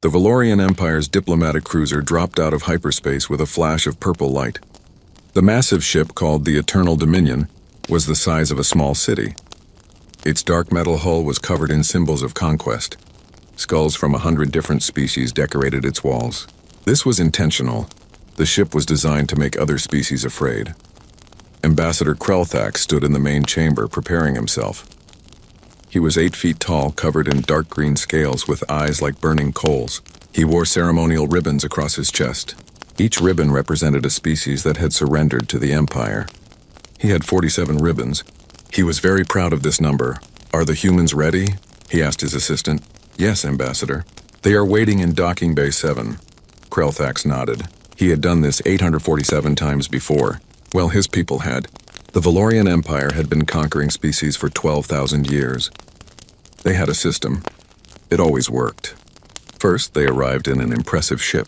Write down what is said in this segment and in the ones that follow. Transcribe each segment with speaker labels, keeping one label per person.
Speaker 1: The Valorian Empire's diplomatic cruiser dropped out of hyperspace with a flash of purple light. The massive ship, called the Eternal Dominion, was the size of a small city. Its dark metal hull was covered in symbols of conquest. Skulls from 100 different species decorated its walls. This was intentional. The ship was designed to make other species afraid. Ambassador Krelthax stood in the main chamber, preparing himself. He was 8 feet tall, covered in dark green scales with eyes like burning coals. He wore ceremonial ribbons across his chest. Each ribbon represented a species that had surrendered to the Empire. He had 47 ribbons. He was very proud of this number. "Are the humans ready?" he asked his assistant. "Yes, Ambassador. They are waiting in Docking Bay 7. Krelthax nodded. He had done this 847 times before. Well, his people had. The Valorian Empire had been conquering species for 12,000 years. They had a system. It always worked. First, they arrived in an impressive ship.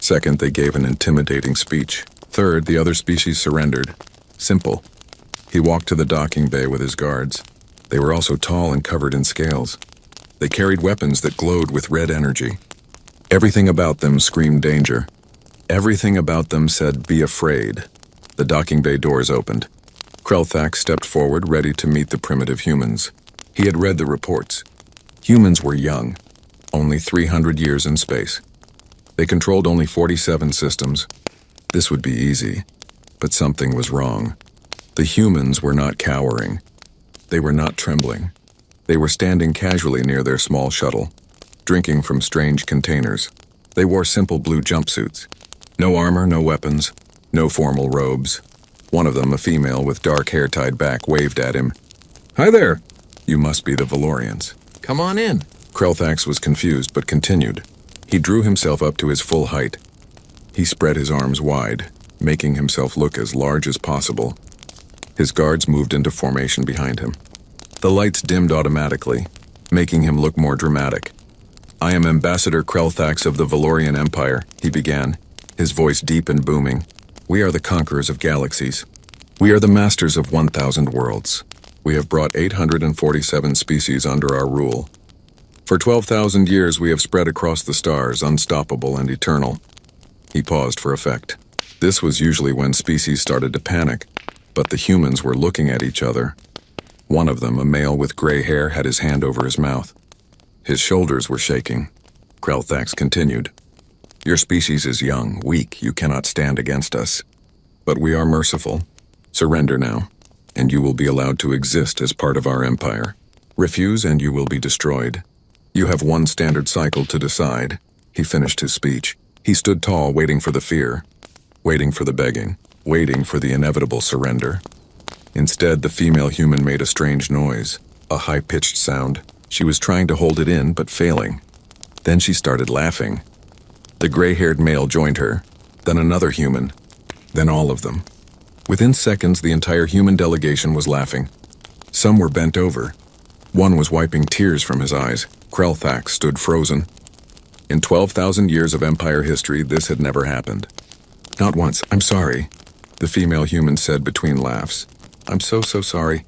Speaker 1: Second, they gave an intimidating speech. Third, the other species surrendered. Simple. He walked to the docking bay with his guards. They were also tall and covered in scales. They carried weapons that glowed with red energy. Everything about them screamed danger. Everything about them said, "Be afraid." The docking bay doors opened. Krelthax stepped forward, ready to meet the primitive humans. He had read the reports. Humans were young, only 300 years in space. They controlled only 47 systems. This would be easy, but something was wrong. The humans were not cowering. They were not trembling. They were standing casually near their small shuttle, drinking from strange containers. They wore simple blue jumpsuits. No armor, no weapons, no formal robes. One of them, a female with dark hair tied back, waved at him. "Hi there. You must be the Valorians."
Speaker 2: Come on in.
Speaker 1: Krelthax was confused, but continued. He drew himself up to his full height. He spread his arms wide, making himself look as large as possible. His guards moved into formation behind him. The lights dimmed automatically, making him look more dramatic. "I am Ambassador Krelthax of the Valorian Empire," he began, his voice deep and booming. "We are the conquerors of galaxies. We are the masters of 1,000 worlds. We have brought 847 species under our rule. For 12,000 years we have spread across the stars, unstoppable and eternal." He paused for effect. This was usually when species started to panic, but the humans were looking at each other. One of them, a male with gray hair, had his hand over his mouth. His shoulders were shaking. Krelthax continued. "Your species is young, weak. You cannot stand against us. But we are merciful. Surrender now, and you will be allowed to exist as part of our empire. Refuse and you will be destroyed. You have one standard cycle to decide." He finished his speech. He stood tall, waiting for the fear, waiting for the begging, waiting for the inevitable surrender. Instead, the female human made a strange noise, a high-pitched sound. She was trying to hold it in, but failing. Then she started laughing. The gray-haired male joined her, then another human, then all of them. Within seconds, the entire human delegation was laughing. Some were bent over. One was wiping tears from his eyes. Krelthax stood frozen. In 12,000 years of Empire history, this had never happened. "Not once. I'm sorry," the female human said between laughs. "I'm so sorry.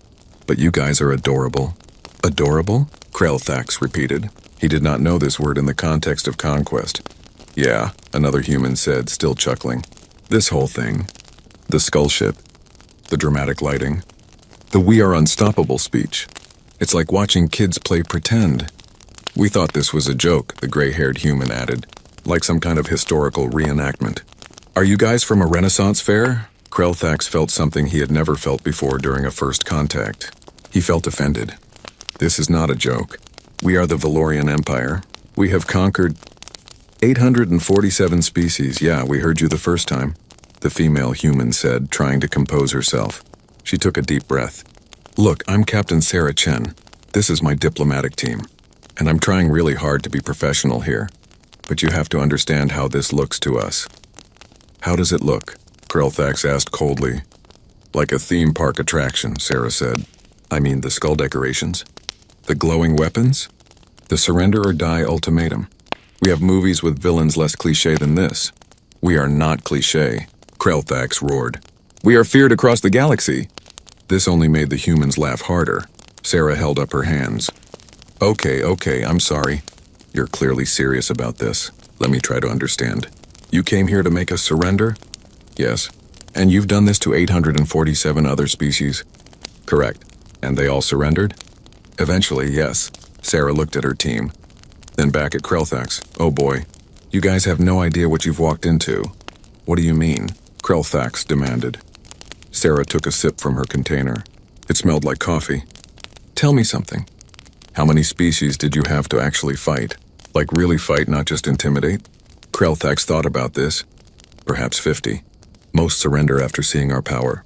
Speaker 1: But you guys are adorable." "Adorable?" Krelthax repeated. He did not know this word in the context of conquest. "Yeah," another human said, still chuckling. "This whole thing. The skull ship. The dramatic lighting. The 'we are unstoppable' speech. It's like watching kids play pretend." "We thought this was a joke," the gray-haired human added, "like some kind of historical reenactment." "Are you guys from a Renaissance fair?" Krelthax felt something he had never felt before during a first contact. He felt offended. "This is not a joke. We are the Valorian Empire. We have conquered 847 species. Yeah, we heard you the first time," the female human said, trying to compose herself. She took a deep breath. "Look, I'm Captain Sarah Chen. This is my diplomatic team. And I'm trying really hard to be professional here. But you have to understand how this looks to us." "How does it look?" Krelthax asked coldly. "Like a theme park attraction," Sarah said. "I mean the skull decorations. The glowing weapons. The surrender or die ultimatum. We have movies with villains less cliché than this." "We are not cliché," Krelthax roared. "We are feared across the galaxy." This only made the humans laugh harder. Sarah held up her hands. Okay, I'm sorry. You're clearly serious about this. Let me try to understand. You came here to make us surrender? Yes. And you've done this to 847 other species? Correct. And they all surrendered? Eventually, yes. Sarah looked at her team. Then back at Krelthax. Oh boy. You guys have no idea what you've walked into. What do you mean? Krelthax demanded. Sarah took a sip from her container. It smelled like coffee. Tell me something. How many species did you have to actually fight? Like really fight, not just intimidate? Krelthax thought about this. Perhaps 50. Most surrender after seeing our power.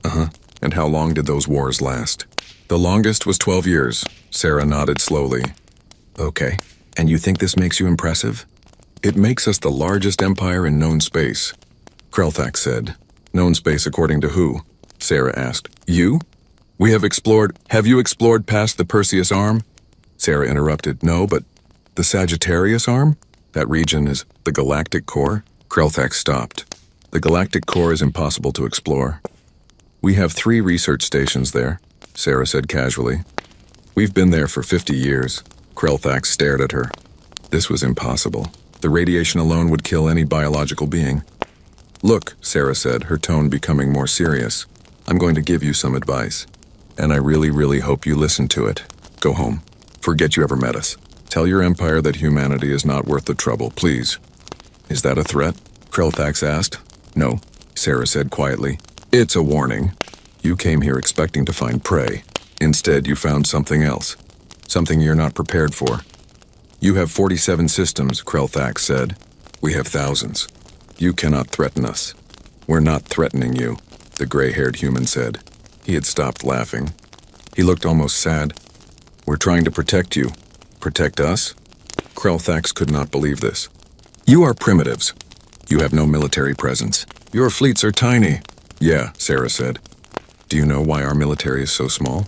Speaker 1: And how long did those wars last? The longest was 12 years. Sarah nodded slowly. Okay. And you think this makes you impressive? It makes us the largest empire in known space. Krelthax said. Known space according to who? Sarah asked. You? Have you explored past the Perseus Arm? Sarah interrupted. No, but the Sagittarius Arm? That region is the galactic core? Krelthax stopped. The galactic core is impossible to explore. We have 3 research stations there, Sarah said casually. We've been there for 50 years. Krelthax stared at her. This was impossible. The radiation alone would kill any biological being. Look, Sarah said, her tone becoming more serious. I'm going to give you some advice. And I really, really hope you listen to it. Go home. Forget you ever met us. Tell your empire that humanity is not worth the trouble, please. Is that a threat? Krelthax asked. No, Sarah said quietly. It's a warning. You came here expecting to find prey. Instead, you found something else. Something you're not prepared for. You have 47 systems, Krelthax said. We have thousands. You cannot threaten us. We're not threatening you, the gray-haired human said. He had stopped laughing. He looked almost sad. We're trying to protect you. Protect us? Krelthax could not believe this. You are primitives. You have no military presence. Your fleets are tiny. Yeah, Sarah said. Do you know why our military is so small?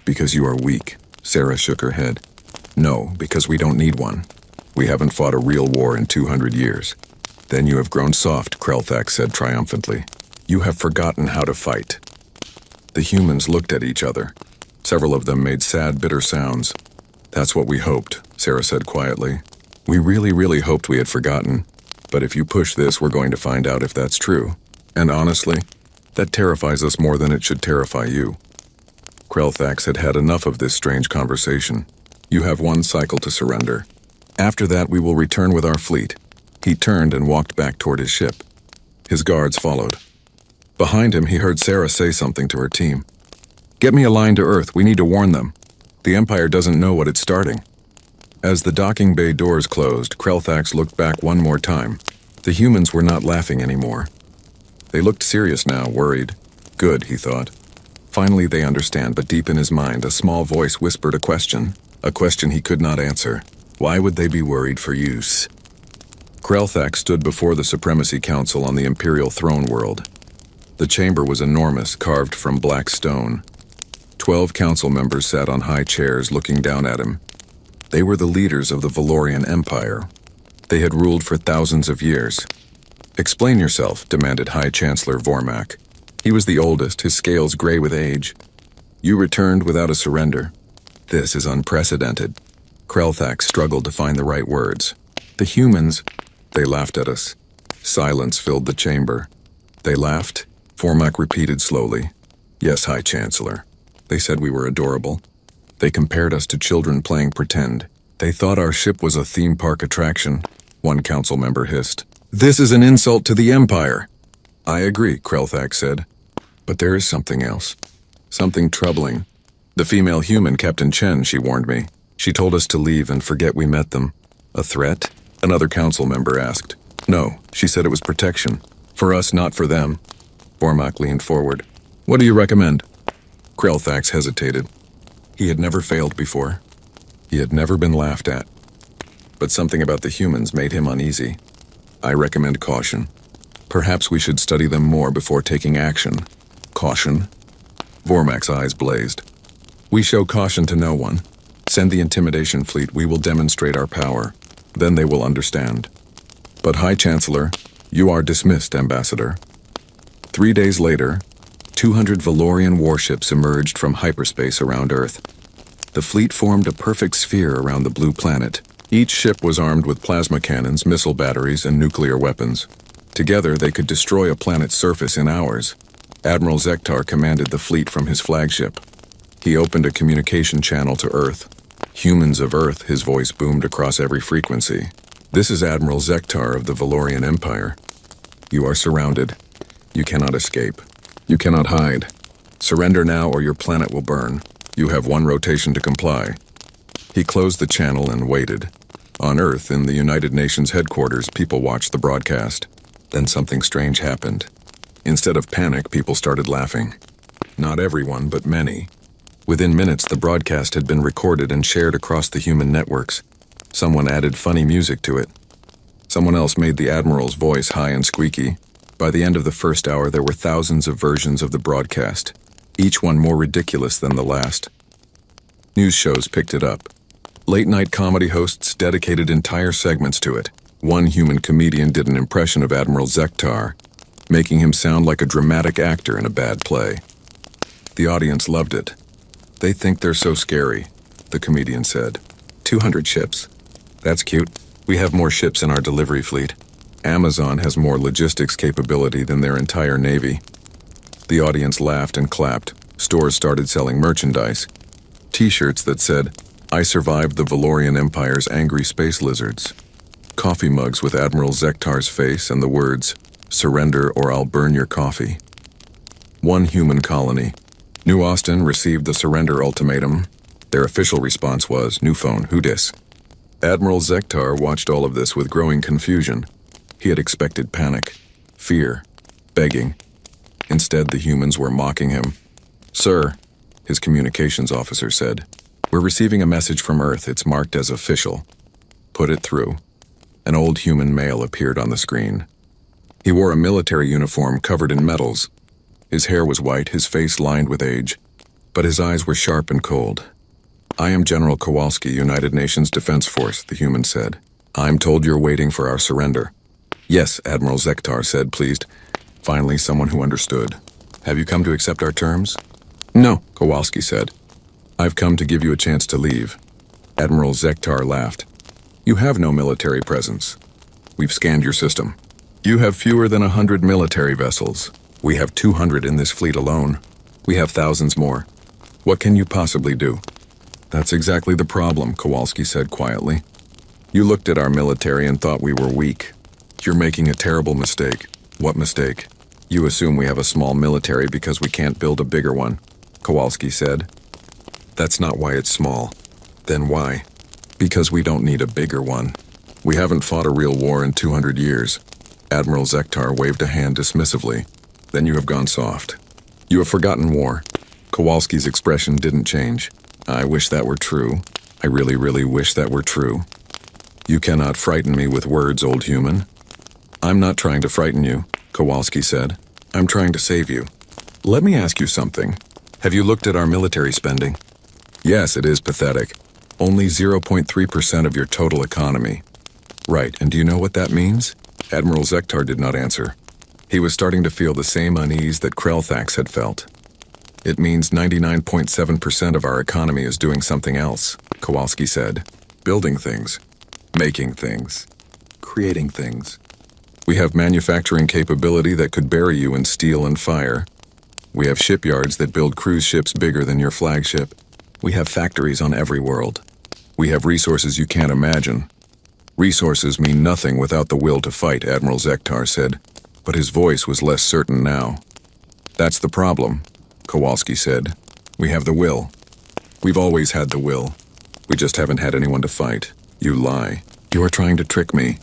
Speaker 1: Because you are weak. Sarah shook her head. No, because we don't need one. We haven't fought a real war in 200 years. Then you have grown soft, Krelthax said triumphantly. You have forgotten how to fight. The humans looked at each other. Several of them made sad, bitter sounds. That's what we hoped, Sarah said quietly. We really, really hoped we had forgotten. But if you push this, we're going to find out if that's true. And honestly, that terrifies us more than it should terrify you. Krelthax had had enough of this strange conversation. You have 1 cycle to surrender. After that, we will return with our fleet. He turned and walked back toward his ship. His guards followed. Behind him, he heard Sarah say something to her team. Get me a line to Earth. We need to warn them. The Empire doesn't know what it's starting. As the docking bay doors closed, Krelthax looked back one more time. The humans were not laughing anymore. They looked serious now, worried. Good, he thought. Finally they understand, but deep in his mind, a small voice whispered a question he could not answer. Why would they be worried for use? Krelthax stood before the Supremacy Council on the Imperial Throne World. The chamber was enormous, carved from black stone. 12 council members sat on high chairs looking down at him. They were the leaders of the Valorian Empire. They had ruled for thousands of years. Explain yourself, demanded High Chancellor Vormak. He was the oldest, his scales gray with age. You returned without a surrender. This is unprecedented. Krelthax struggled to find the right words. The humans, they laughed at us. Silence filled the chamber. They laughed? Vormak repeated slowly. Yes, High Chancellor. They said we were adorable. They compared us to children playing pretend. They thought our ship was a theme park attraction, one council member hissed. This is an insult to the Empire. I agree, Krelthax said. But there is something else. Something troubling. The female human, Captain Chen, she warned me. She told us to leave and forget we met them. A threat? Another council member asked. No, she said it was protection. For us, not for them. Vormak leaned forward. What do you recommend? Krelthax hesitated. He had never failed before. He had never been laughed at. But something about the humans made him uneasy. I recommend caution. Perhaps we should study them more before taking action. Caution? Vormak's eyes blazed. We show caution to no one. Send the intimidation fleet, we will demonstrate our power. Then they will understand. But High Chancellor, you are dismissed, Ambassador. 3 days later, 200 Valorian warships emerged from hyperspace around Earth. The fleet formed a perfect sphere around the blue planet, Each ship was armed with plasma cannons, missile batteries, and nuclear weapons. Together, they could destroy a planet's surface in hours. Admiral Zektar commanded the fleet from his flagship. He opened a communication channel to Earth. Humans of Earth, his voice boomed across every frequency. This is Admiral Zektar of the Valorian Empire. You are surrounded. You cannot escape. You cannot hide. Surrender now or your planet will burn. You have one rotation to comply. He closed the channel and waited. On Earth, in the United Nations headquarters, people watched the broadcast. Then something strange happened. Instead of panic, people started laughing. Not everyone, but many. Within minutes, the broadcast had been recorded and shared across the human networks. Someone added funny music to it. Someone else made the Admiral's voice high and squeaky. By the end of the first hour, there were thousands of versions of the broadcast, each one more ridiculous than the last. News shows picked it up. Late-night comedy hosts dedicated entire segments to it. One human comedian did an impression of Admiral Zektar, making him sound like a dramatic actor in a bad play. The audience loved it. They think they're so scary, the comedian said. 200 ships. That's cute. We have more ships in our delivery fleet. Amazon has more logistics capability than their entire navy. The audience laughed and clapped. Stores started selling merchandise. T-shirts that said, "I survived the Valorian Empire's angry space lizards." Coffee mugs with Admiral Zektar's face and the words, "Surrender or I'll burn your coffee." One human colony. New Austin received the surrender ultimatum. Their official response was, "New phone, who dis?" Admiral Zektar watched all of this with growing confusion. He had expected panic, fear, begging. Instead, the humans were mocking him. "Sir," his communications officer said, "we're receiving a message from Earth. It's marked as official." "Put it through." An old human male appeared on the screen. He wore a military uniform covered in medals. His hair was white, his face lined with age, but his eyes were sharp and cold. "I am General Kowalski, United Nations Defense Force," the human said. "I'm told you're waiting for our surrender." "Yes," Admiral Zektar said, pleased. Finally, someone who understood. "Have you come to accept our terms?" "No," Kowalski said. "I've come to give you a chance to leave." Admiral Zektar laughed. "You have no military presence. We've scanned your system. You have fewer than 100 military vessels. We have 200 in this fleet alone. We have thousands more. What can you possibly do?" "That's exactly the problem," Kowalski said quietly. "You looked at our military and thought we were weak. You're making a terrible mistake." "What mistake?" "You assume we have a small military because we can't build a bigger one," Kowalski said. "That's not why it's small." "Then why?" "Because we don't need a bigger one. We haven't fought a real war in 200 years. Admiral Zektar waved a hand dismissively. "Then you have gone soft. You have forgotten war." Kowalski's expression didn't change. "I wish that were true. I really, really wish that were true." "You cannot frighten me with words, old human." "I'm not trying to frighten you," Kowalski said. "I'm trying to save you. Let me ask you something. Have you looked at our military spending?" "Yes, it is pathetic. Only 0.3% of your total economy." "Right, and do you know what that means?" Admiral Zektar did not answer. He was starting to feel the same unease that Krelthax had felt. "It means 99.7% of our economy is doing something else," Kowalski said. "Building things. Making things. Creating things. We have manufacturing capability that could bury you in steel and fire. We have shipyards that build cruise ships bigger than your flagship. We have factories on every world. We have resources you can't imagine." "Resources mean nothing without the will to fight," Admiral Zektar said, but his voice was less certain now. "That's the problem," Kowalski said. "We have the will. We've always had the will. We just haven't had anyone to fight." "You lie. You are trying to trick me."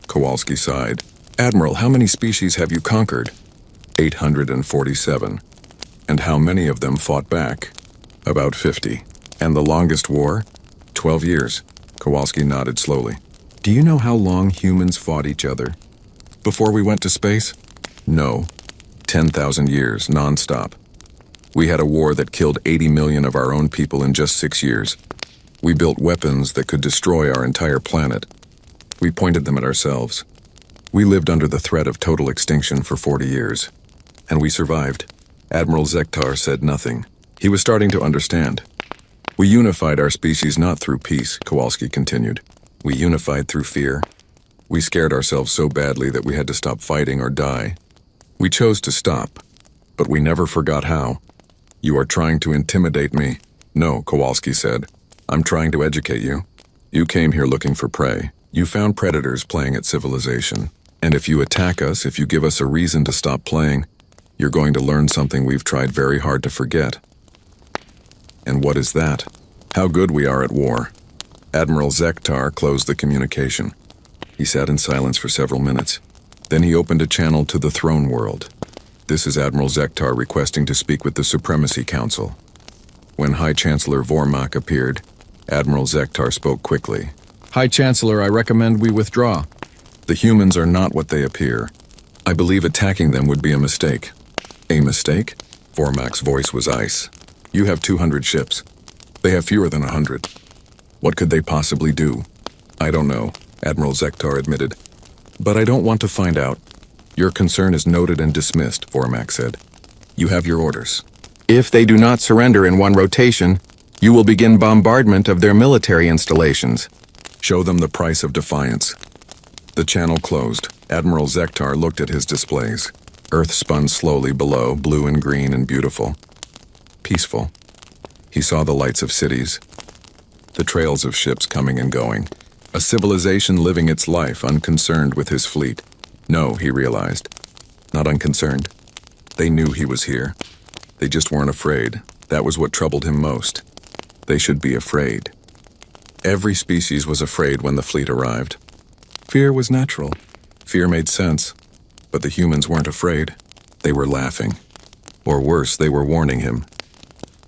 Speaker 1: Kowalski sighed. "Admiral, how many species have you conquered?" 847. "And how many of them fought back?" "About 50. "And the longest war?" 12 years. Kowalski nodded slowly. "Do you know how long humans fought each other?" "Before we went to space?" "No. 10,000 years, non-stop. We had a war that killed 80 million of our own people in just 6 years. We built weapons that could destroy our entire planet. We pointed them at ourselves. We lived under the threat of total extinction for 40 years. And we survived." Admiral Zektar said nothing. He was starting to understand. "We unified our species not through peace," Kowalski continued. We unified through fear. We scared ourselves so badly that we had to stop fighting or die. We chose to stop, but we never forgot how. You are trying to intimidate me. No, Kowalski said. I'm trying to educate you. You came here looking for prey. You found predators playing at civilization. And if you attack us, if you give us a reason to stop playing, you're going to learn something we've tried very hard to forget. And what is that? How good we are at war. Admiral Zektar closed the communication. He sat in silence for several minutes. Then he opened a channel to the throne world. This is Admiral Zektar requesting to speak with the Supremacy Council. When High Chancellor Vormak appeared, Admiral Zektar spoke quickly. High Chancellor, I recommend we withdraw. The humans are not what they appear. I believe attacking them would be a mistake. A mistake? Vormak's voice was ice. You have 200 ships. They have fewer than 100. What could they possibly do? I don't know, Admiral Zektar admitted. But I don't want to find out. Your concern is noted and dismissed, Vormak said. You have your orders. If they do not surrender in one rotation, you will begin bombardment of their military installations. Show them the price of defiance. The channel closed. Admiral Zektar looked at his displays. Earth spun slowly below, blue and green and beautiful. Peaceful. He saw the lights of cities, the trails of ships coming and going. A civilization living its life unconcerned with his fleet. No, he realized. Not unconcerned. They knew he was here. They just weren't afraid. That was what troubled him most. They should be afraid. Every species was afraid when the fleet arrived. Fear was natural. Fear made sense. But the humans weren't afraid. They were laughing. Or worse, they were warning him.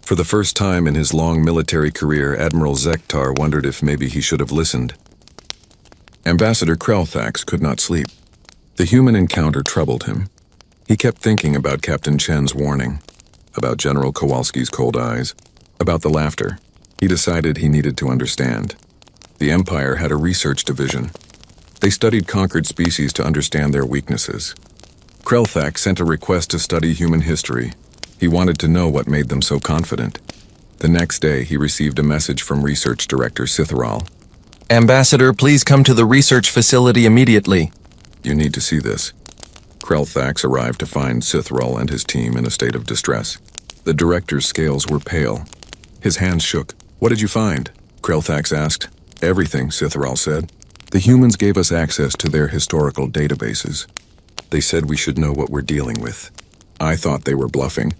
Speaker 1: For the first time in his long military career, Admiral Zektar wondered if maybe he should have listened. Ambassador Krelthax could not sleep. The human encounter troubled him. He kept thinking about Captain Chen's warning, about General Kowalski's cold eyes, about the laughter. He decided he needed to understand. The Empire had a research division. They studied conquered species to understand their weaknesses. Krelthax sent a request to study human history. He wanted to know what made them so confident. The next day, he received a message from Research Director Citharal. Ambassador, please come to the research facility immediately. You need to see this. Krelthax arrived to find Citharal and his team in a state of distress. The director's scales were pale. His hands shook. What did you find? Krelthax asked. Everything, Citharal said. The humans gave us access to their historical databases. They said we should know what we're dealing with. I thought they were bluffing.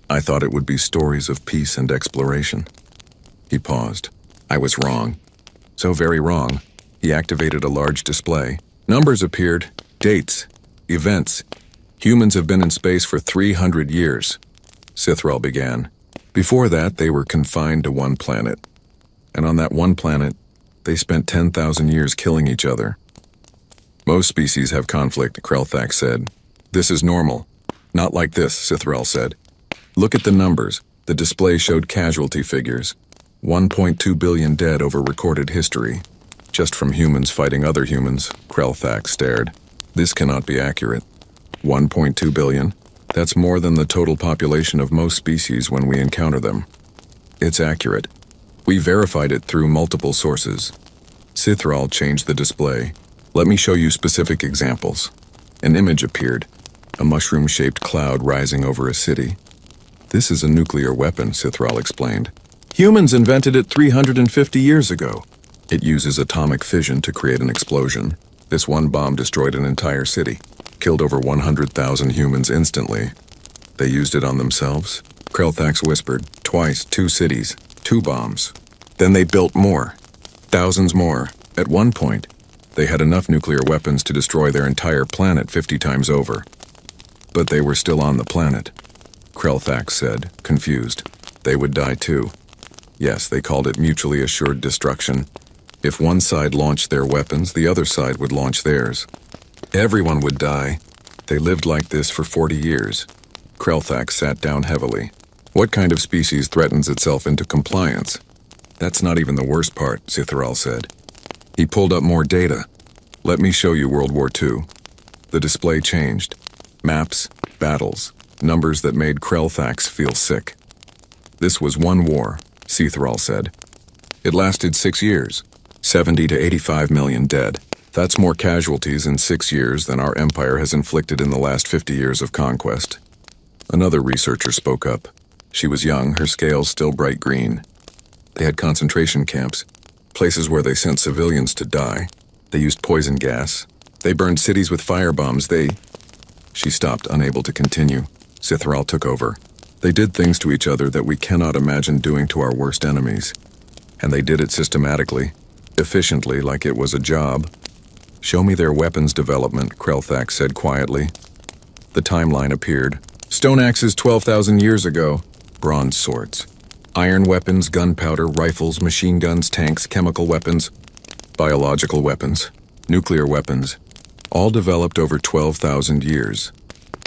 Speaker 1: I thought it would be stories of peace and exploration. He paused. I was wrong. So very wrong. He activated a large display. Numbers appeared. Dates. Events. Humans have been in space for 300 years. Citharal began. Before that, they were confined to one planet. And on that one planet, they spent 10,000 years killing each other. Most species have conflict, Krelthax said. This is normal. Not like this, Citharal said. Look at the numbers. The display showed casualty figures. 1.2 billion dead over recorded history. Just from humans fighting other humans, Krelthax stared. This cannot be accurate. 1.2 billion? That's more than the total population of most species when we encounter them. It's accurate. We verified it through multiple sources. Citharal changed the display. Let me show you specific examples. An image appeared. A mushroom-shaped cloud rising over a city. This is a nuclear weapon, Citharal explained. Humans invented it 350 years ago. It uses atomic fission to create an explosion. This one bomb destroyed an entire city, killed over 100,000 humans instantly. They used it on themselves? Krelthax whispered. Twice, 2 cities, 2 bombs. Then they built more. Thousands more. At one point, they had enough nuclear weapons to destroy their entire planet 50 times over. But they were still on the planet. Krelthax said, confused. They would die too. Yes, they called it mutually assured destruction. If one side launched their weapons, the other side would launch theirs. Everyone would die. They lived like this for 40 years. Krelthax sat down heavily. What kind of species threatens itself into compliance? That's not even the worst part, Citharal said. He pulled up more data. Let me show you World War II. The display changed. Maps, battles, numbers that made Krelthax feel sick. This was one war, Citharal said. It lasted 6 years. 70 to 85 million dead. That's more casualties in 6 years than our empire has inflicted in the last 50 years of conquest. Another researcher spoke up. She was young, her scales still bright green. They had concentration camps, places where they sent civilians to die. They used poison gas. They burned cities with firebombs. She stopped, unable to continue. Cytheral took over. They did things to each other that we cannot imagine doing to our worst enemies. And they did it systematically, efficiently, like it was a job. Show me their weapons development, Krelthax said quietly. The timeline appeared. Stone axes 12,000 years ago. Bronze swords. Iron weapons, gunpowder, rifles, machine guns, tanks, chemical weapons, biological weapons, nuclear weapons, all developed over 12,000 years.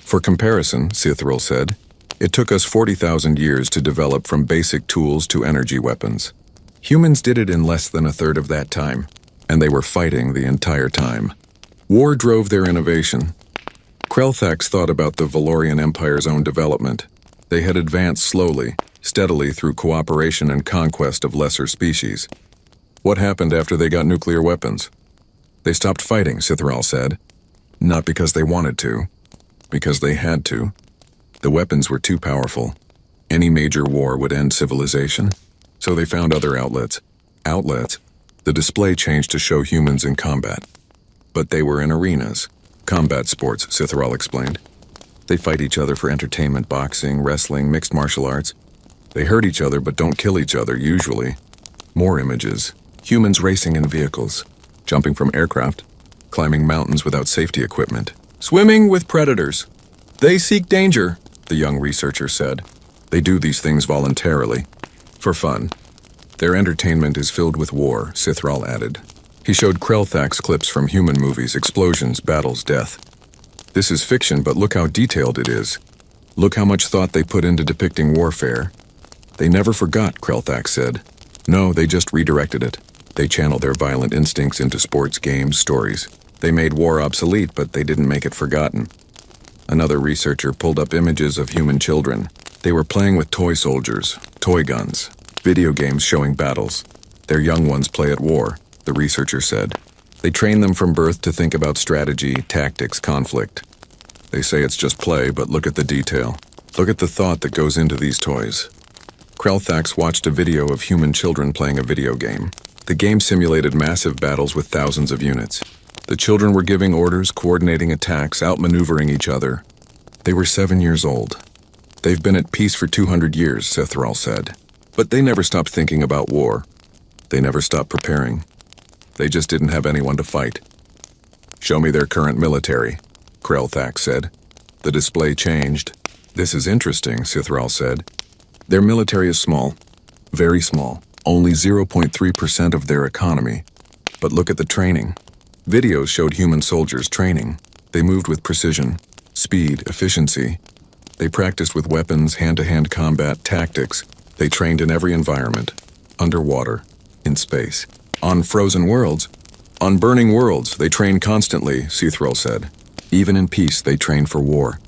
Speaker 1: For comparison, Cytheral said, it took us 40,000 years to develop from basic tools to energy weapons. Humans did it in less than a third of that time, and they were fighting the entire time. War drove their innovation. Krelthax thought about the Valorian Empire's own development. They had advanced slowly, steadily through cooperation and conquest of lesser species. What happened after they got nuclear weapons? They stopped fighting, Cytheral said. Not because they wanted to, because they had to. The weapons were too powerful. Any major war would end civilization, so they found other outlets. Outlets? The display changed to show humans in combat. But they were in arenas. Combat sports, Cytheral explained. They fight each other for entertainment, boxing, wrestling, mixed martial arts. They hurt each other but don't kill each other, usually. More images. Humans racing in vehicles, jumping from aircraft, climbing mountains without safety equipment, swimming with predators. They seek danger, the young researcher said. They do these things voluntarily, for fun. Their entertainment is filled with war, Cytheral added. He showed Krelthax clips from human movies, explosions, battles, death. This is fiction, but look how detailed it is. Look how much thought they put into depicting warfare. They never forgot, Krelthax said. No, they just redirected it. They channeled their violent instincts into sports, games, stories. They made war obsolete, but they didn't make it forgotten. Another researcher pulled up images of human children. They were playing with toy soldiers, toy guns, video games showing battles. Their young ones play at war, the researcher said. They train them from birth to think about strategy, tactics, conflict. They say it's just play, but look at the detail. Look at the thought that goes into these toys. Krelthax watched a video of human children playing a video game. The game simulated massive battles with thousands of units. The children were giving orders, coordinating attacks, outmaneuvering each other. They were 7 years old. They've been at peace for 200 years, Cytheral said. But they never stopped thinking about war. They never stopped preparing. They just didn't have anyone to fight. Show me their current military, Krelthax said. The display changed. This is interesting, Cytheral said. Their military is small, very small, only 0.3% of their economy. But look at the training. Videos showed human soldiers training. They moved with precision, speed, efficiency. They practiced with weapons, hand-to-hand combat, tactics. They trained in every environment, underwater, in space, on frozen worlds, on burning worlds. They trained constantly, Cytheral said. Even in peace, they trained for war.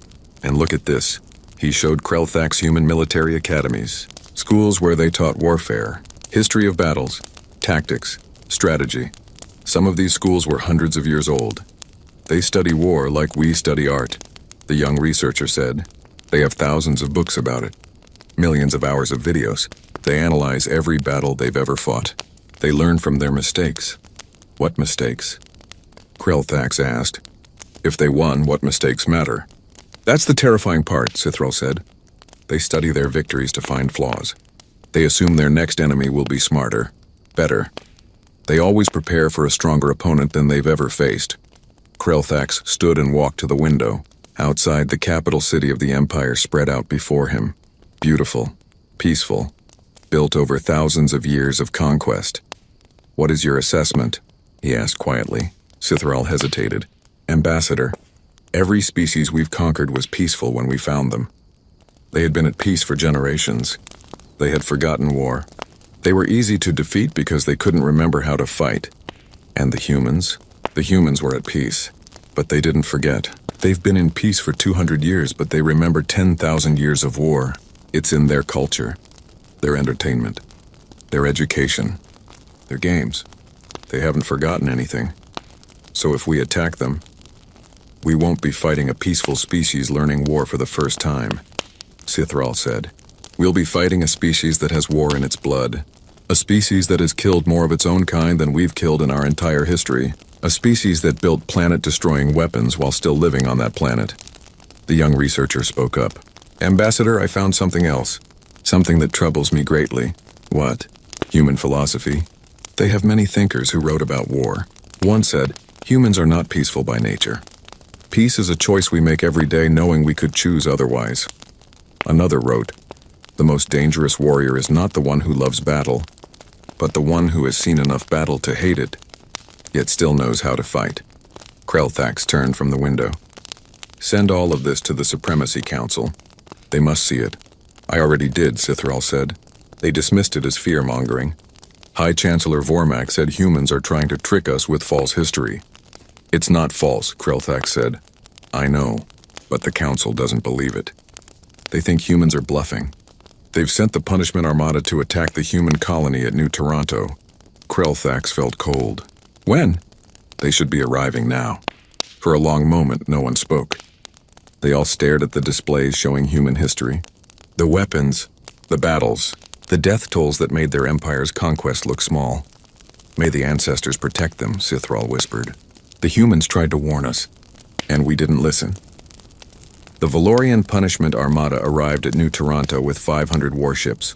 Speaker 1: And look at this. He showed Krelthax human military academies, schools where they taught warfare, history of battles, tactics, strategy. Some of these schools were hundreds of years old. They study war like we study art, the young researcher said. They have thousands of books about it, millions of hours of videos. They analyze every battle they've ever fought. They learn from their mistakes. What mistakes? Krelthax asked. If they won, what mistakes matter? That's the terrifying part, Cytheral said. They study their victories to find flaws. They assume their next enemy will be smarter, better. They always prepare for a stronger opponent than they've ever faced. Krelthax stood and walked to the window. Outside, the capital city of the Empire spread out before him. Beautiful, peaceful, built over thousands of years of conquest. What is your assessment? He asked quietly. Cytheral hesitated. Ambassador, every species we've conquered was peaceful when we found them. They had been at peace for generations. They had forgotten war. They were easy to defeat because they couldn't remember how to fight. And the humans? The humans were at peace. But they didn't forget. They've been in peace for 200 years, but they remember 10,000 years of war. It's in their culture, their entertainment, their education, their games. They haven't forgotten anything. So if we attack them, we won't be fighting a peaceful species learning war for the first time, Cithral said. We'll be fighting a species that has war in its blood. A species that has killed more of its own kind than we've killed in our entire history. A species that built planet-destroying weapons while still living on that planet. The young researcher spoke up. Ambassador, I found something else. Something that troubles me greatly. What? Human philosophy. They have many thinkers who wrote about war. One said, humans are not peaceful by nature. Peace is a choice we make every day knowing we could choose otherwise. Another wrote, the most dangerous warrior is not the one who loves battle, but the one who has seen enough battle to hate it, yet still knows how to fight. Krelthax turned from the window. Send all of this to the Supremacy Council. They must see it. I already did, Cithral said. They dismissed it as fear-mongering. High Chancellor Vormak said humans are trying to trick us with false history. It's not false, Krelthax said. I know, but the Council doesn't believe it. They think humans are bluffing. They've sent the Punishment Armada to attack the human colony at New Toronto. Krelthax felt cold. When? They should be arriving now. For a long moment, no one spoke. They all stared at the displays showing human history. The weapons, the battles, the death tolls that made their empire's conquest look small. May the ancestors protect them, Cithral whispered. The humans tried to warn us, and we didn't listen. The Valorian Punishment Armada arrived at New Toronto with 500 warships.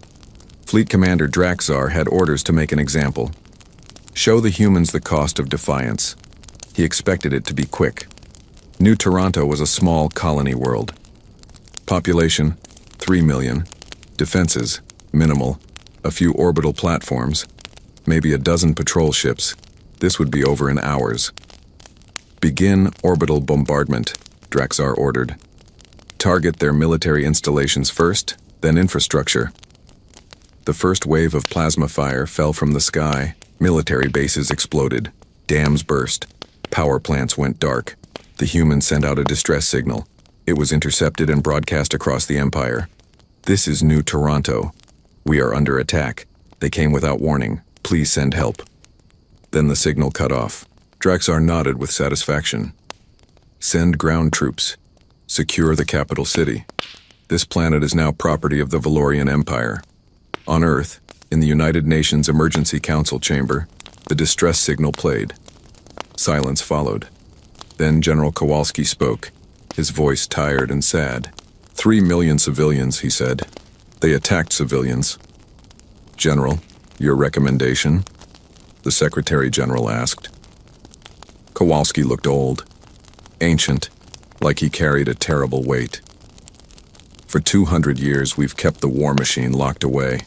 Speaker 1: Fleet Commander Draxar had orders to make an example. Show the humans the cost of defiance. He expected it to be quick. New Toronto was a small colony world. Population, 3 million. Defenses, minimal. A few orbital platforms. Maybe a dozen patrol ships. This would be over in hours. Begin orbital bombardment, Draxar ordered. Target their military installations first, then infrastructure. The first wave of plasma fire fell from the sky. Military bases exploded. Dams burst. Power plants went dark. The humans sent out a distress signal. It was intercepted and broadcast across the Empire. This is New Toronto. We are under attack. They came without warning. Please send help. Then the signal cut off. Draxar nodded with satisfaction. Send ground troops. Secure the capital city. This planet is now property of the Valorian Empire. On Earth, in the United Nations Emergency Council chamber, the distress signal played. Silence followed. Then General Kowalski spoke, his voice tired and sad. 3 million civilians, he said. They attacked civilians. General, your recommendation? The Secretary General asked. Kowalski looked old, ancient, like he carried a terrible weight. For 200 years, we've kept the war machine locked away.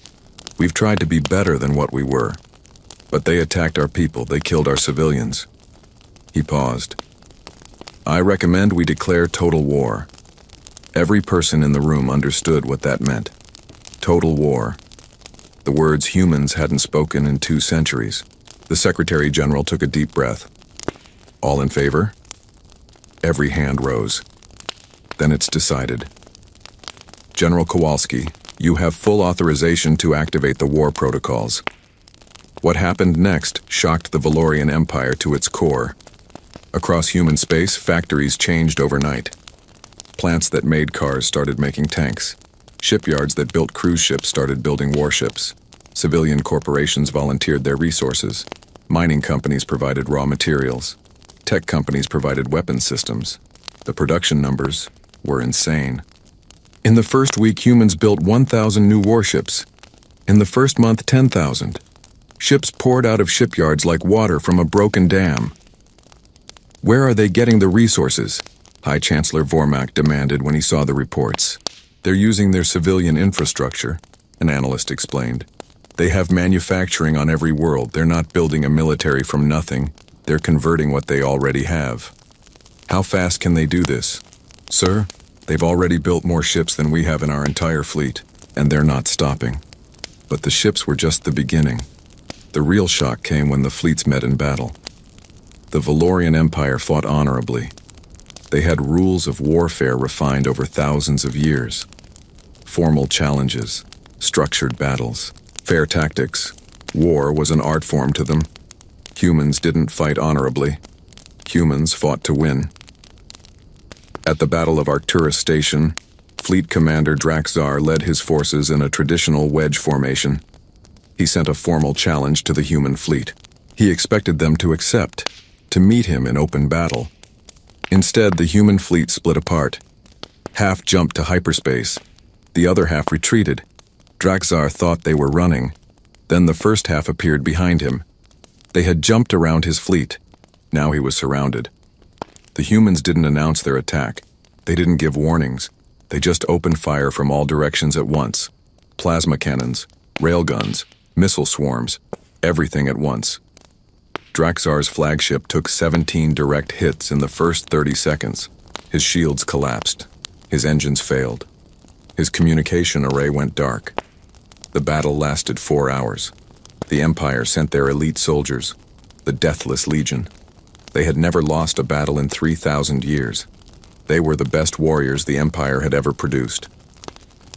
Speaker 1: We've tried to be better than what we were. But they attacked our people, they killed our civilians. He paused. I recommend we declare total war. Every person in the room understood what that meant. Total war. The words humans hadn't spoken in 2 centuries. The Secretary General took a deep breath. All in favor? Every hand rose. Then it's decided. General Kowalski, you have full authorization to activate the war protocols. What happened next shocked the Valorian Empire to its core. Across human space, factories changed overnight. Plants that made cars started making tanks. Shipyards that built cruise ships started building warships. Civilian corporations volunteered their resources. Mining companies provided raw materials. Tech companies provided weapons systems. The production numbers were insane. In the first week, humans built 1,000 new warships. In the first month, 10,000. Ships poured out of shipyards like water from a broken dam. Where are they getting the resources? High Chancellor Vormak demanded when he saw the reports. They're using their civilian infrastructure, an analyst explained. They have manufacturing on every world. They're not building a military from nothing. They're converting what they already have. How fast can they do this? Sir, they've already built more ships than we have in our entire fleet, and they're not stopping. But the ships were just the beginning. The real shock came when the fleets met in battle. The Valorian Empire fought honorably. They had rules of warfare refined over thousands of years. Formal challenges, structured battles, fair tactics. War was an art form to them. Humans didn't fight honorably. Humans fought to win. At the Battle of Arcturus Station, Fleet Commander Draxar led his forces in a traditional wedge formation. He sent a formal challenge to the human fleet. He expected them to accept, to meet him in open battle. Instead, the human fleet split apart. Half jumped to hyperspace. The other half retreated. Draxar thought they were running. Then the first half appeared behind him. They had jumped around his fleet. Now he was surrounded. The humans didn't announce their attack. They didn't give warnings. They just opened fire from all directions at once. Plasma cannons, railguns, missile swarms, everything at once. Draxar's flagship took 17 direct hits in the first 30 seconds. His shields collapsed. His engines failed. His communication array went dark. The battle lasted 4 hours. The Empire sent their elite soldiers, the Deathless Legion. They had never lost a battle in 3,000 years. They were the best warriors the Empire had ever produced.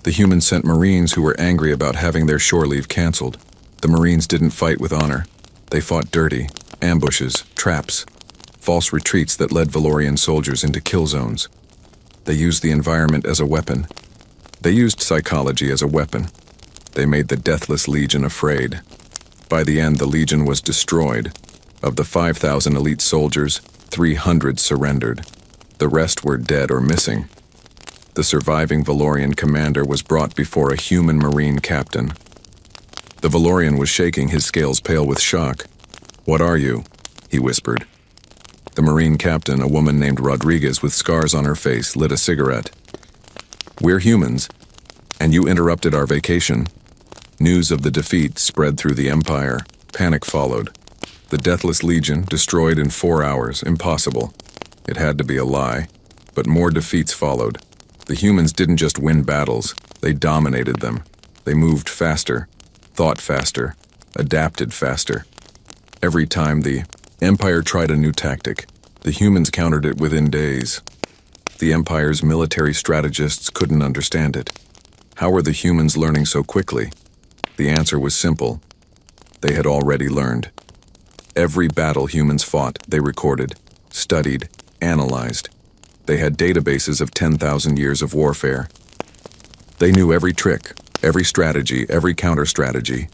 Speaker 1: The humans sent Marines who were angry about having their shore leave canceled. The Marines didn't fight with honor. They fought dirty, ambushes, traps, false retreats that led Valorian soldiers into kill zones. They used the environment as a weapon. They used psychology as a weapon. They made the Deathless Legion afraid. By the end, the Legion was destroyed. Of the 5,000 elite soldiers, 300 surrendered. The rest were dead or missing. The surviving Valorian commander was brought before a human Marine captain. The Valorian was shaking, his scales pale with shock. "What are you?" he whispered. The Marine captain, a woman named Rodriguez with scars on her face, lit a cigarette. "We're humans, and you interrupted our vacation." News of the defeat spread through the Empire. Panic followed. The Deathless Legion, destroyed in 4 hours, impossible. It had to be a lie, but more defeats followed. The humans didn't just win battles, they dominated them. They moved faster, thought faster, adapted faster. Every time the Empire tried a new tactic, the humans countered it within days. The Empire's military strategists couldn't understand it. How were the humans learning so quickly? The answer was simple. They had already learned. Every battle humans fought, they recorded, studied, analyzed. They had databases of 10,000 years of warfare. They knew every trick, every strategy, every counter-strategy.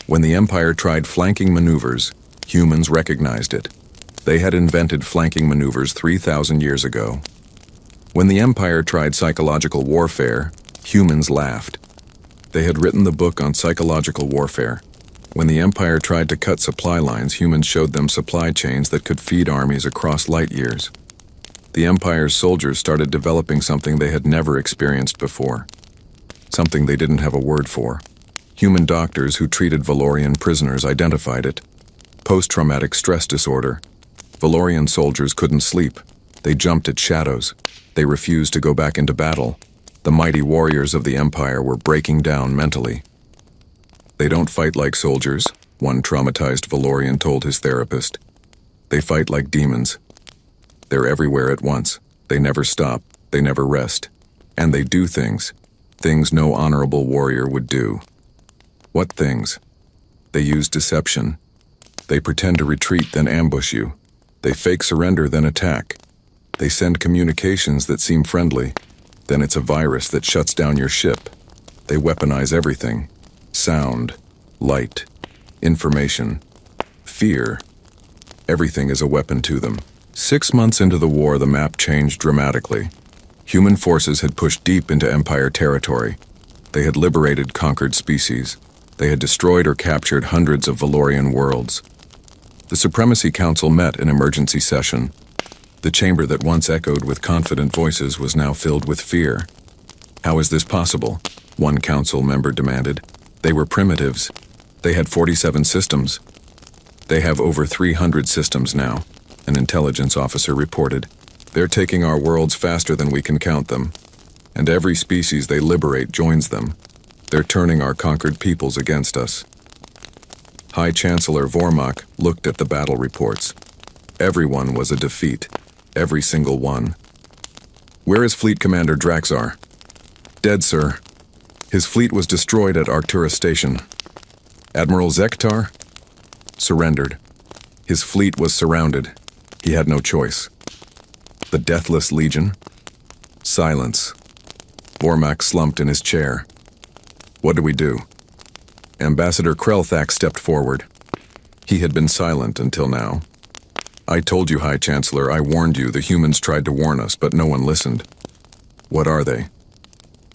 Speaker 1: When the Empire tried flanking maneuvers, humans recognized it. They had invented flanking maneuvers 3,000 years ago. When the Empire tried psychological warfare, humans laughed. They had written the book on psychological warfare. When the Empire tried to cut supply lines, humans showed them supply chains that could feed armies across light years. The Empire's soldiers started developing something they had never experienced before. Something they didn't have a word for. Human doctors who treated Valorian prisoners identified it. Post-traumatic stress disorder. Valorian soldiers couldn't sleep. They jumped at shadows. They refused to go back into battle. The mighty warriors of the Empire were breaking down mentally. "They don't fight like soldiers," one traumatized Valorian told his therapist. "They fight like demons. They're everywhere at once. They never stop. They never rest. And they do things no honorable warrior would do." What things? They use deception. They pretend to retreat, then ambush you. They fake surrender, then attack. They send communications that seem friendly. Then it's a virus that shuts down your ship. They weaponize everything. Sound, light, information, fear. Everything is a weapon to them. 6 months into the war, the map changed dramatically. Human forces had pushed deep into Empire territory. They had liberated conquered species. They had destroyed or captured hundreds of Valorian worlds. The Supremacy Council met in emergency session. The chamber that once echoed with confident voices was now filled with fear. "How is this possible?" one council member demanded. "They were primitives. They had 47 systems. They have over 300 systems now," an intelligence officer reported. "They're taking our worlds faster than we can count them. And every species they liberate joins them. They're turning our conquered peoples against us." High Chancellor Vormak looked at the battle reports. Everyone was a defeat. Every single one. "Where is Fleet Commander Draxar?" "Dead, sir. His fleet was destroyed at Arcturus Station." "Admiral Zektar?" "Surrendered. His fleet was surrounded. He had no choice. The Deathless Legion? Silence. Vormak slumped in his chair. What do we do? Ambassador Krelthak stepped forward. He had been silent until now. I told you, High Chancellor, I warned you. The humans tried to warn us, but no one listened. What are they?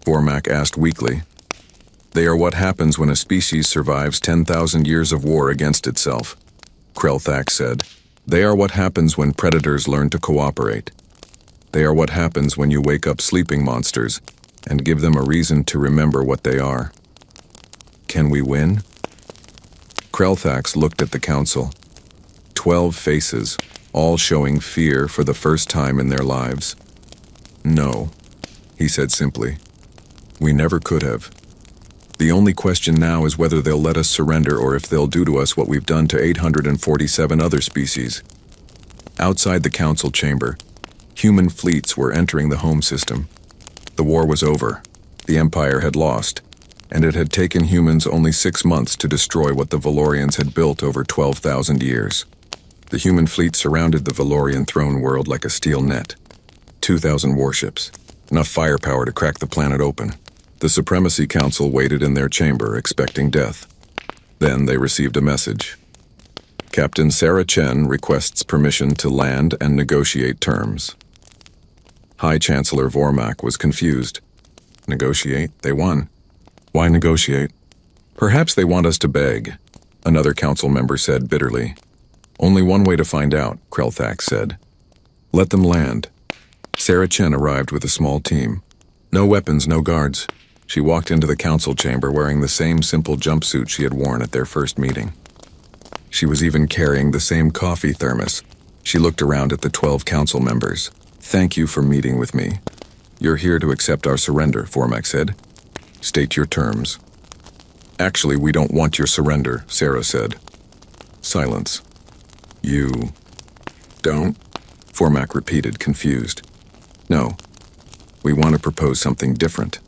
Speaker 1: Vormak asked weakly. They are what happens when a species survives 10,000 years of war against itself, Krelthak said. They are what happens when predators learn to cooperate. They are what happens when you wake up sleeping monsters and give them a reason to remember what they are. Can we win? Krelthax looked at the council. 12 faces, all showing fear for the first time in their lives. No, he said simply. We never could have. The only question now is whether they'll let us surrender or if they'll do to us what we've done to 847 other species. Outside the council chamber, human fleets were entering the home system. The war was over. The Empire had lost, and it had taken humans only 6 months to destroy what the Valorians had built over 12,000 years. The human fleet surrounded the Valorian throne world like a steel net. 2,000 warships, enough firepower to crack the planet open. The Supremacy Council waited in their chamber, expecting death. Then they received a message. Captain Sarah Chen requests permission to land and negotiate terms. High Chancellor Vormak was confused. Negotiate? They won. Why negotiate? Perhaps they want us to beg, another council member said bitterly. Only one way to find out, Krelthak said. Let them land. Sarah Chen arrived with a small team. No weapons, no guards. She walked into the council chamber wearing the same simple jumpsuit she had worn at their first meeting. She was even carrying the same coffee thermos. She looked around at the 12 council members. Thank you for meeting with me. You're here to accept our surrender, Vormak said. State your terms. Actually, we don't want your surrender, Sarah said. Silence. You don't? Vormak repeated, confused. No. We want to propose something different.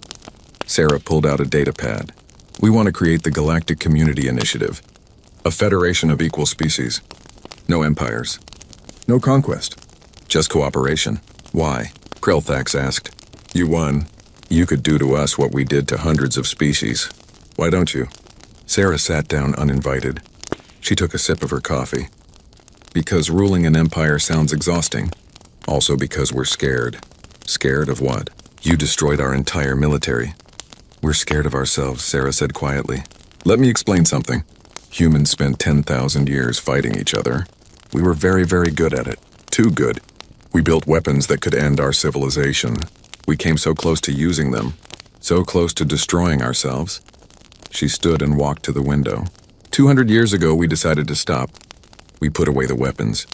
Speaker 1: Sarah pulled out a data pad. We want to create the Galactic Community Initiative. A federation of equal species. No empires. No conquest. Just cooperation. Why? Krelthax asked. You won. You could do to us what we did to hundreds of species. Why don't you? Sarah sat down uninvited. She took a sip of her coffee. Because ruling an empire sounds exhausting. Also because we're scared. Scared of what? You destroyed our entire military. We're scared of ourselves, Sarah said quietly. Let me explain something. Humans spent 10,000 years fighting each other. We were very, very good at it. Too good. We built weapons that could end our civilization. We came so close to using them. So close to destroying ourselves. She stood and walked to the window. 200 years ago, we decided to stop. We put away the weapons.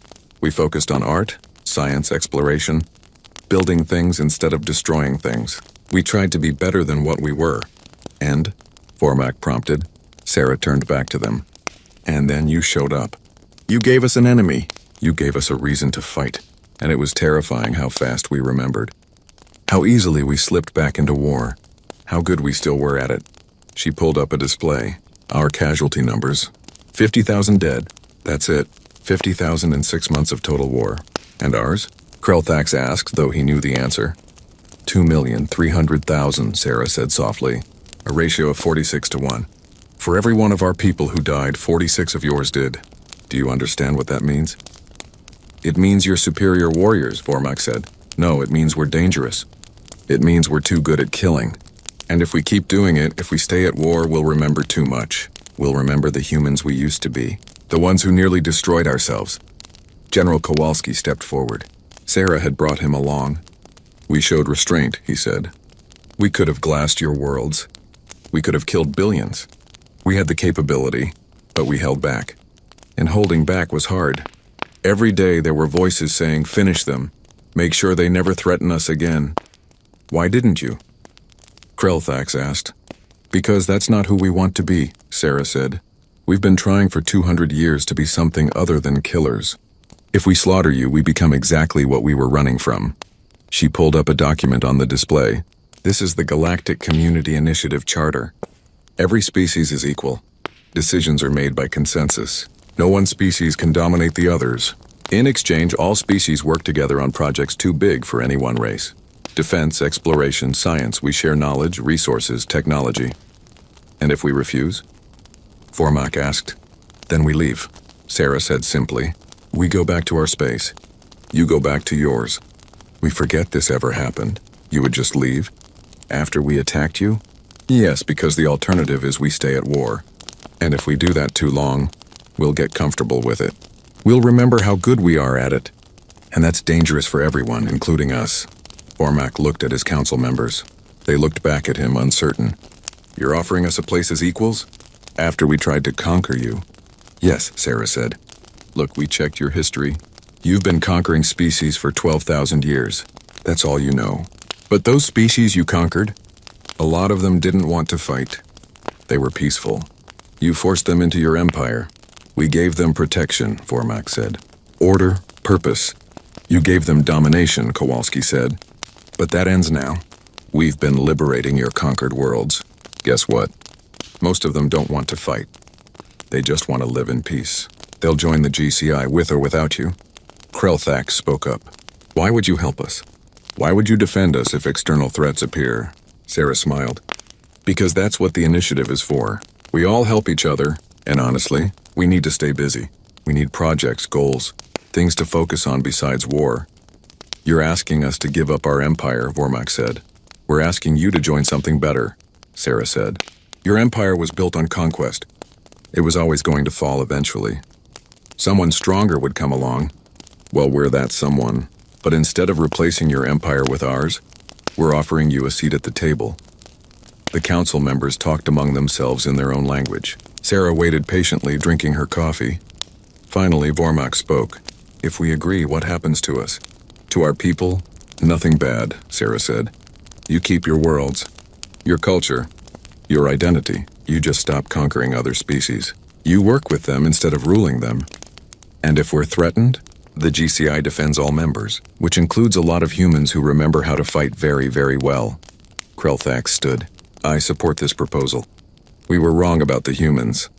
Speaker 1: We focused on art, science exploration, building things instead of destroying things. We tried to be better than what we were. And, Vormak prompted, Sarah turned back to them. And then you showed up. You gave us an enemy. You gave us a reason to fight. And it was terrifying how fast we remembered. How easily we slipped back into war. How good we still were at it. She pulled up a display. Our casualty numbers. 50,000 dead. That's it. 50,000 in 6 months of total war. And ours? Krelthax asked, though he knew the answer. 2,300,000, Sarah said softly. A ratio of 46 to 1. For every one of our people who died, 46 of yours did. Do you understand what that means? It means you're superior warriors, Vormak said. No, it means we're dangerous. It means we're too good at killing. And if we keep doing it, if we stay at war, we'll remember too much. We'll remember the humans we used to be. The ones who nearly destroyed ourselves. General Kowalski stepped forward. Sarah had brought him along. We showed restraint, he said. We could have glassed your worlds. We could have killed billions. We had the capability, but we held back. And holding back was hard. Every day there were voices saying, finish them. Make sure they never threaten us again. Why didn't you? Krelthax asked. Because that's not who we want to be, Sarah said. We've been trying for 200 years to be something other than killers. If we slaughter you, we become exactly what we were running from. She pulled up a document on the display. This is the Galactic Community Initiative Charter. Every species is equal. Decisions are made by consensus. No one species can dominate the others. In exchange, all species work together on projects too big for any one race. Defense, exploration, science, we share knowledge, resources, technology. And if we refuse? Vormak asked. Then we leave. Sarah said simply. We go back to our space. You go back to yours. We forget this ever happened. You would just leave? After we attacked you? Yes, because the alternative is we stay at war. And if we do that too long, we'll get comfortable with it. We'll remember how good we are at it. And that's dangerous for everyone, including us. Vormak looked at his council members. They looked back at him, uncertain. You're offering us a place as equals? After we tried to conquer you? Yes, Sarah said. Look, we checked your history. You've been conquering species for 12,000 years. That's all you know. But those species you conquered, a lot of them didn't want to fight. They were peaceful. You forced them into your empire. We gave them protection, Vormak said. Order, purpose. You gave them domination, Kowalski said. But that ends now. We've been liberating your conquered worlds. Guess what? Most of them don't want to fight. They just want to live in peace. They'll join the GCI with or without you. Krelthax spoke up. Why would you help us? Why would you defend us if external threats appear? Sarah smiled. Because that's what the initiative is for. We all help each other, and honestly, we need to stay busy. We need projects, goals, things to focus on besides war. You're asking us to give up our empire, Vormak said. We're asking you to join something better, Sarah said. Your empire was built on conquest. It was always going to fall eventually. Someone stronger would come along. Well, we're that someone. But instead of replacing your empire with ours, we're offering you a seat at the table. The council members talked among themselves in their own language. Sarah waited patiently, drinking her coffee. Finally, Vormak spoke. If we agree, what happens to us? To our people? Nothing bad, Sarah said. You keep your worlds, your culture, your identity. You just stop conquering other species. You work with them instead of ruling them. And if we're threatened, the GCI defends all members, which includes a lot of humans who remember how to fight very, very well. Krelthax stood. I support this proposal. We were wrong about the humans.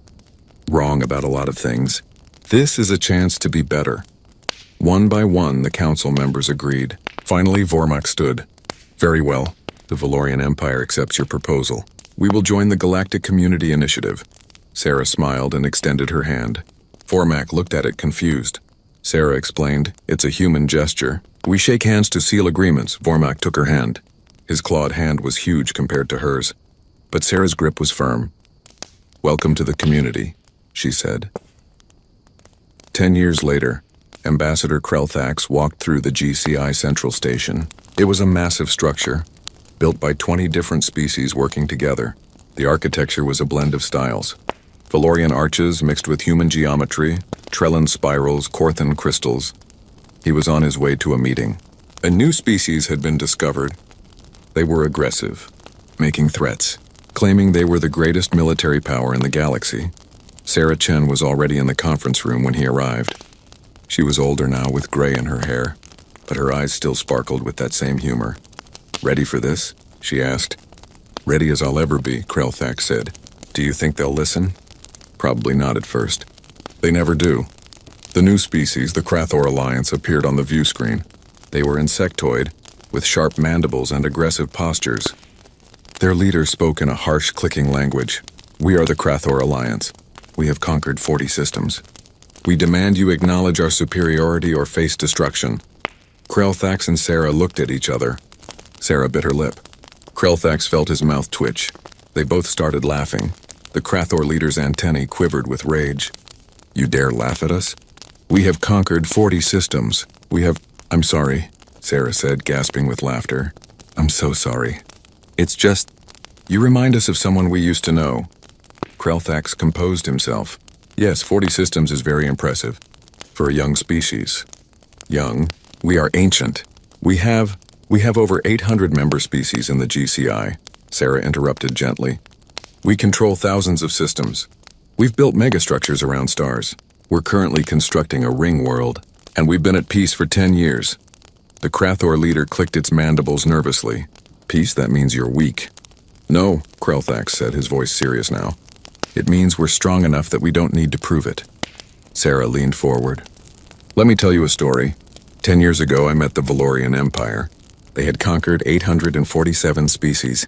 Speaker 1: Wrong about a lot of things. This is a chance to be better. One by one, the council members agreed. Finally, Vormak stood. Very well. The Valorian Empire accepts your proposal. We will join the Galactic Community Initiative. Sarah smiled and extended her hand. Vormak looked at it confused. Sarah explained, it's a human gesture. We shake hands to seal agreements. Vormak took her hand. His clawed hand was huge compared to hers, but Sarah's grip was firm. Welcome to the community, she said. 10 years later, Ambassador Krelthax walked through the GCI Central Station. It was a massive structure, built by 20 different species working together. The architecture was a blend of styles. Valorian arches mixed with human geometry, Trellin spirals, Corthan crystals. He was on his way to a meeting. A new species had been discovered. They were aggressive, making threats, claiming they were the greatest military power in the galaxy. Sarah Chen was already in the conference room when he arrived. She was older now with gray in her hair, but her eyes still sparkled with that same humor. Ready for this? She asked. Ready as I'll ever be, Krelthax said. Do you think they'll listen? Probably not at first. They never do. The new species, the Krathor Alliance, appeared on the view screen. They were insectoid, with sharp mandibles and aggressive postures. Their leader spoke in a harsh, clicking language. We are the Krathor Alliance. We have conquered 40 systems. We demand you acknowledge our superiority or face destruction. Krelthax and Sarah looked at each other. Sarah bit her lip. Krelthax felt his mouth twitch. They both started laughing. The Krathor leader's antennae quivered with rage. You dare laugh at us? We have conquered 40 systems. I'm sorry, Sarah said, gasping with laughter. I'm so sorry. It's just, you remind us of someone we used to know. Krelthax composed himself. Yes, 40 systems is very impressive. For a young species. Young, we are ancient. We have over 800 member species in the GCI, Sarah interrupted gently. We control thousands of systems. We've built megastructures around stars. We're currently constructing a ring world, and we've been at peace for 10 years. The Krathor leader clicked its mandibles nervously. Peace, that means you're weak. No, Krelthax said, his voice serious now. It means we're strong enough that we don't need to prove it. Sarah leaned forward. Let me tell you a story. 10 years ago, I met the Valorian Empire. They had conquered 847 species.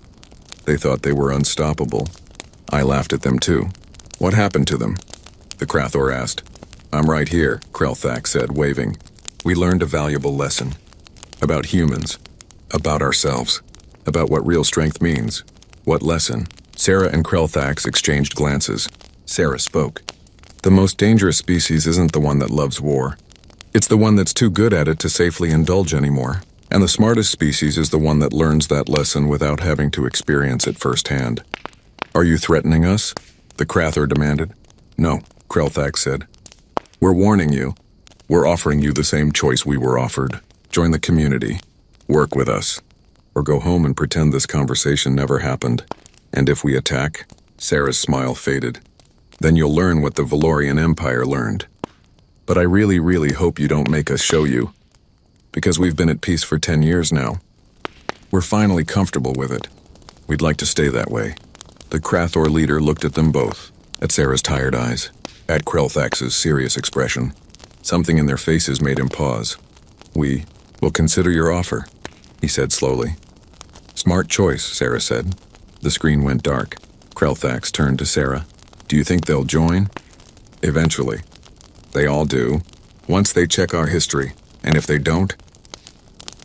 Speaker 1: They thought they were unstoppable. I laughed at them too. What happened to them? The Krathor asked. I'm right here, Krelthak said, waving. We learned a valuable lesson. About humans. About ourselves. About what real strength means. What lesson? Sarah and Krelthax exchanged glances. Sarah spoke. The most dangerous species isn't the one that loves war. It's the one that's too good at it to safely indulge anymore. And the smartest species is the one that learns that lesson without having to experience it firsthand. Are you threatening us? The Krathor demanded. No, Krelthak said. We're warning you. We're offering you the same choice we were offered. Join the community. Work with us. Or go home and pretend this conversation never happened. And if we attack, Sarah's smile faded. Then you'll learn what the Valorian Empire learned. But I really, really hope you don't make us show you. Because we've been at peace for 10 years now. We're finally comfortable with it. We'd like to stay that way. The Krathor leader looked at them both, at Sarah's tired eyes, at Krelthax's serious expression. Something in their faces made him pause. We will consider your offer, he said slowly. Smart choice, Sarah said. The screen went dark. Krelthax turned to Sarah. Do you think they'll join? Eventually. They all do. Once they check our history. And if they don't,